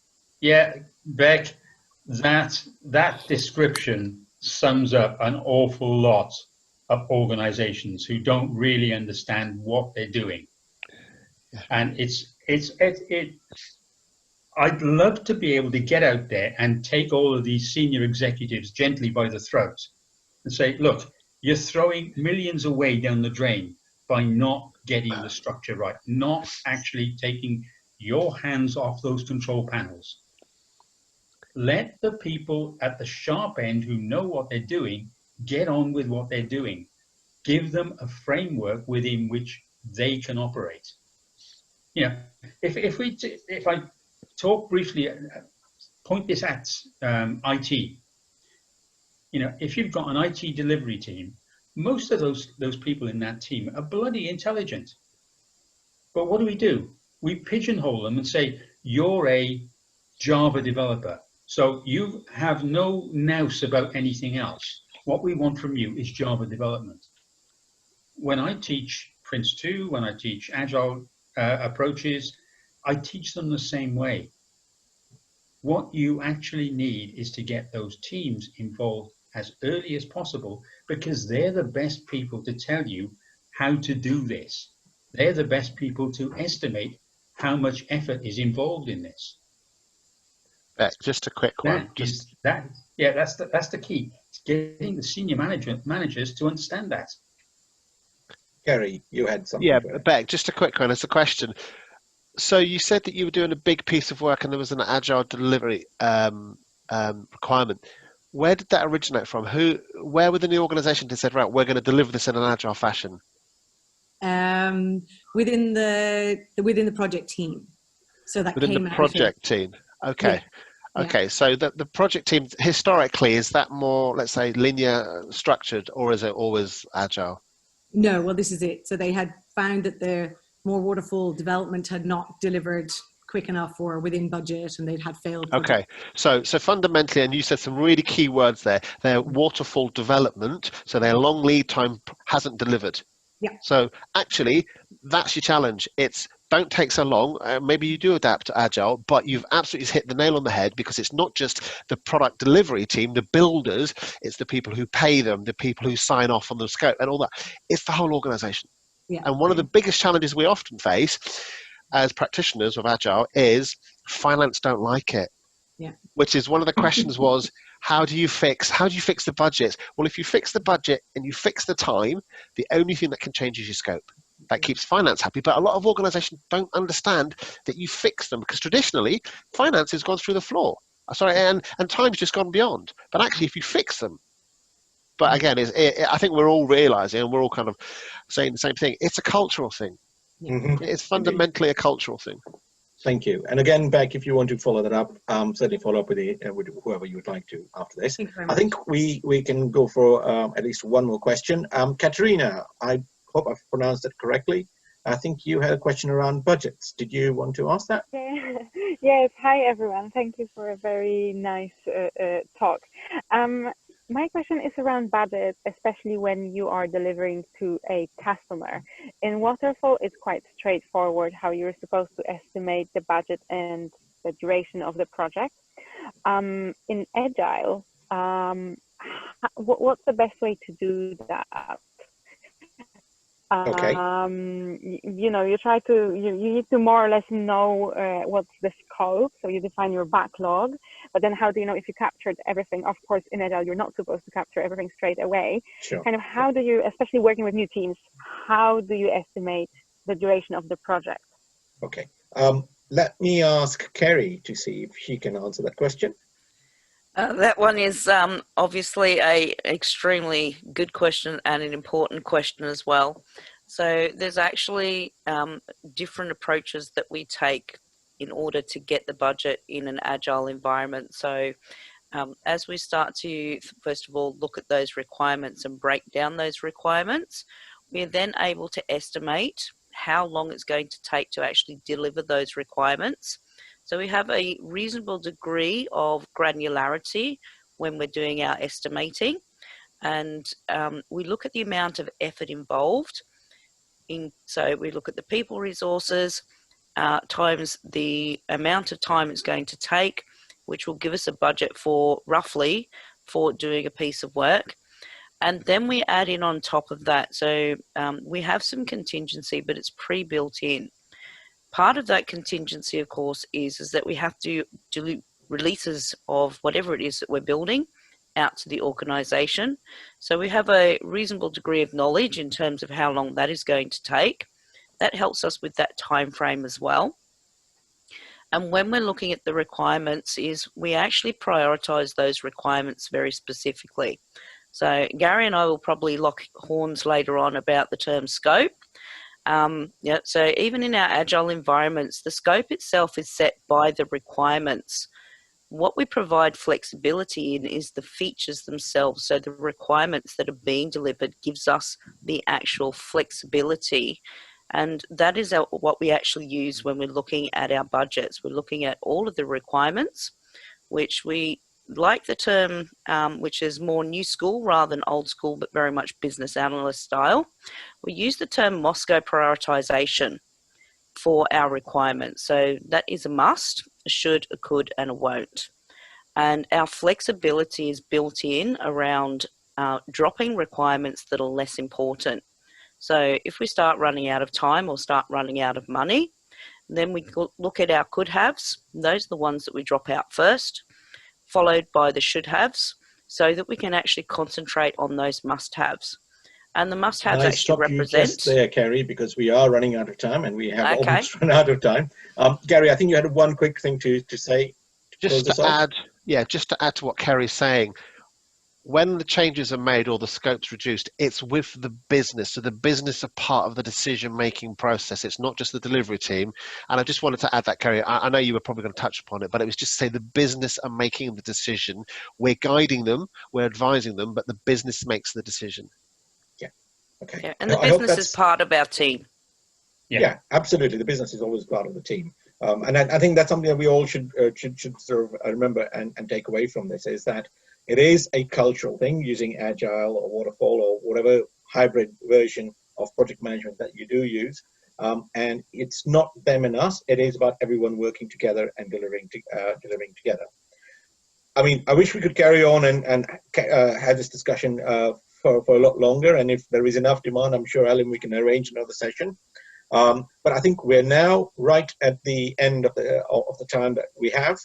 Yeah, Beck, that description sums up an awful lot of organizations who don't really understand what they're doing. And I'd love to be able to get out there and take all of these senior executives gently by the throat and say, look, you're throwing millions away down the drain by not getting the structure right, not actually taking your hands off those control panels. Let the people at the sharp end who know what they're doing get on with what they're doing. Give them a framework within which they can operate. You know, if I talk briefly, point this at IT. You know, if you've got an IT delivery team, most of those people in that team are bloody intelligent. But what do? We pigeonhole them and say, you're a Java developer, so you have no nous about anything else. What we want from you is Java development. When I teach PRINCE2, when I teach Agile approaches, I teach them the same way. What you actually need is to get those teams involved as early as possible, because they're the best people to tell you how to do this. They're the best people to estimate how much effort is involved in this. Just a quick one. That's the key. It's getting the senior managers to understand that. Gary, you had something. Yeah, Beck, just a quick one. It's a question. So you said that you were doing a big piece of work and there was an agile delivery requirement. Where did that originate from? Where within the organization they said, right, we're going to deliver this in an agile fashion? Within the project team. So that within came the out project team. Okay. Yeah. Okay. So the project team historically, is that more, let's say, linear structured, or is it always agile? No, well, this is it. So they had found that their more waterfall development had not delivered quick enough or within budget, and they'd had failed projects. Okay, so fundamentally, and you said some really key words there, their waterfall development, so their long lead time hasn't delivered. Yeah. So actually, that's your challenge. It's don't take so long. Maybe you do adapt to agile, but you've absolutely hit the nail on the head, because it's not just the product delivery team, the builders, it's the people who pay them, the people who sign off on the scope and all that. It's the whole organization. Yeah. And one of the biggest challenges we often face as practitioners of agile is finance don't like it. Yeah. Which is one of the questions was, how do you fix the budget? Well, if you fix the budget and you fix the time, the only thing that can change is your scope. That keeps finance happy, but a lot of organizations don't understand that you fix them, because traditionally finance has gone through the floor. And time's just gone beyond. But actually, if you fix them, but again, I think we're all realizing, and we're all kind of saying the same thing. It's a cultural thing. Mm-hmm. It's fundamentally a cultural thing. Thank you. And again, Beck, if you want to follow that up, certainly follow up with whoever you would like to after this. I think we can go for at least one more question. Katerina, I hope I've pronounced it correctly. I think you had a question around budgets. Did you want to ask that? Yes. Hi, everyone. Thank you for a very nice talk. My question is around budget, especially when you are delivering to a customer. In Waterfall, it's quite straightforward how you're supposed to estimate the budget and the duration of the project. In Agile, what's the best way to do that? Okay. You know, you need to more or less know what's the scope, so you define your backlog, but then how do you know if you captured everything? Of course, in Agile, you're not supposed to capture everything straight away. Sure. Kind of how do you, especially working with new teams, how do you estimate the duration of the project? Okay. Let me ask Kerry to see if she can answer that question. That one is obviously a extremely good question and an important question as well. So there's actually different approaches that we take in order to get the budget in an agile environment. So as we start to, first of all, look at those requirements and break down those requirements, we're then able to estimate how long it's going to take to actually deliver those requirements. So we have a reasonable degree of granularity when we're doing our estimating, and we look at the amount of effort involved. So we look at the people resources times the amount of time it's going to take, which will give us a budget for roughly for doing a piece of work. And then we add in on top of that. So we have some contingency, but it's pre-built in. Part of that contingency, of course, is that we have to do releases of whatever it is that we're building out to the organisation. So we have a reasonable degree of knowledge in terms of how long that is going to take. That helps us with that time frame as well. And when we're looking at the requirements, is we actually prioritise those requirements very specifically. So Gary and I will probably lock horns later on about the term scope. Yeah, so even in our agile environments, the scope itself is set by the requirements. What we provide flexibility in is the features themselves. So the requirements that are being delivered gives us the actual flexibility. And that is what we actually use when we're looking at our budgets. We're looking at all of the requirements, which we like the term, which is more new school rather than old school, but very much business analyst style. We use the term Moscow prioritization for our requirements. So that is a must, a should, a could, and a won't. And our flexibility is built in around dropping requirements that are less important. So if we start running out of time or start running out of money, then we look at our could haves. Those are the ones that we drop out first, followed by the should haves, so that we can actually concentrate on those must haves. And the must haves actually represent. You just there, Kerry, because we are running out of time and we have almost run out of time. Gary, I think you had one quick thing to say. Just to add to what Kerry's saying. When the changes are made or the scope's reduced, it's with the business. So the business are part of the decision-making process. It's not just the delivery team. And I just wanted to add that, Kerry. I know you were probably going to touch upon it, but it was just to say the business are making the decision. We're guiding them, we're advising them, but the business makes the decision. Yeah. Okay. Yeah, and the business is part of our team. Yeah, absolutely. The business is always part of the team. And I think that's something that we all should sort of remember and take away from this, is that it is a cultural thing, using Agile or Waterfall or whatever hybrid version of project management that you do use. And it's not them and us. It is about everyone working together and delivering together. I mean, I wish we could carry on and have this discussion for a lot longer. And if there is enough demand, I'm sure, Alan, we can arrange another session. But I think we're now right at the end of the time that we have.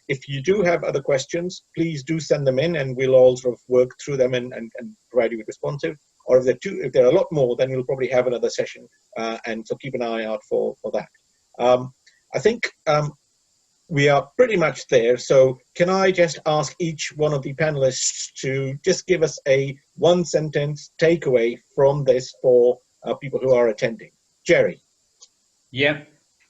If you do have other questions, please do send them in, and we'll all sort of work through them and provide you with responsive. Or if there are a lot more, then we'll probably have another session, and so keep an eye out for that. I think we are pretty much there. So can I just ask each one of the panelists to just give us a one-sentence takeaway from this for people who are attending? Jerry. Yeah,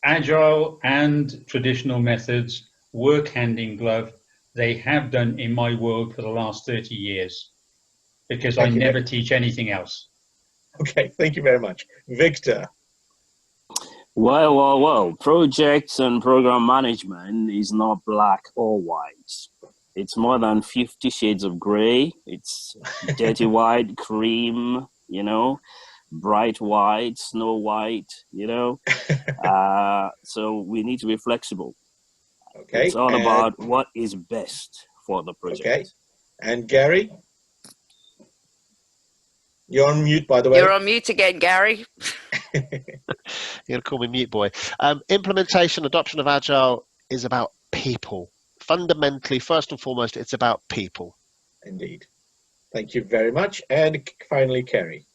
Agile and traditional methods work hand in glove. They have done in my world for the last 30 years, because I never teach anything else. Okay, thank you very much. Victor. Well, projects and program management is not black or white. It's more than 50 shades of gray. It's dirty white, cream, bright white, snow white, so we need to be flexible. Okay. It's all about what is best for the project. Okay. And Gary? You're on mute, by the way. You're on mute again, Gary. You're going to call me mute boy. Implementation, adoption of Agile is about people. Fundamentally, first and foremost, it's about people. Indeed. Thank you very much. And finally, Kerry.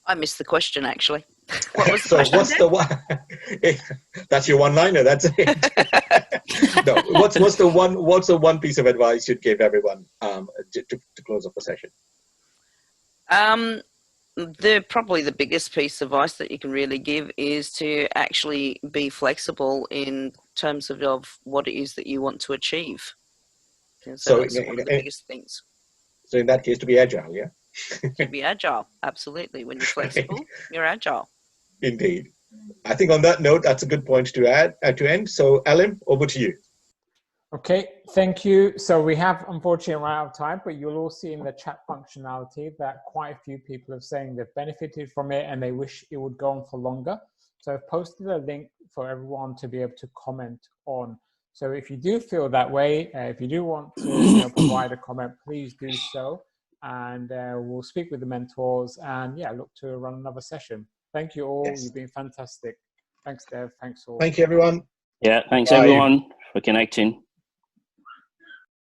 I missed the question, actually. What was the so question? What's the one? That's your one-liner. That's it. No. What's the one piece of advice you'd give everyone to close off the session? Probably the biggest piece of advice that you can really give is to actually be flexible in terms of what it is that you want to achieve. And so that's one of the biggest things. So in that case, to be agile, yeah? To be agile, absolutely. When you're flexible, you're agile. Indeed. I think on that note, that's a good point to end. So Alim, over to you. Okay, thank you. So we have unfortunately run out of time, but you'll all see in the chat functionality that quite a few people are saying they've benefited from it and they wish it would go on for longer. So I've posted a link for everyone to be able to comment on. So if you do feel that way, if you do want to provide a comment, please do so. And we'll speak with the mentors and look to run another session. Thank you all. Yes. You've been fantastic. Thanks, Dev. Thanks all. Thank you, everyone. Yeah, thanks Bye. everyone for connecting.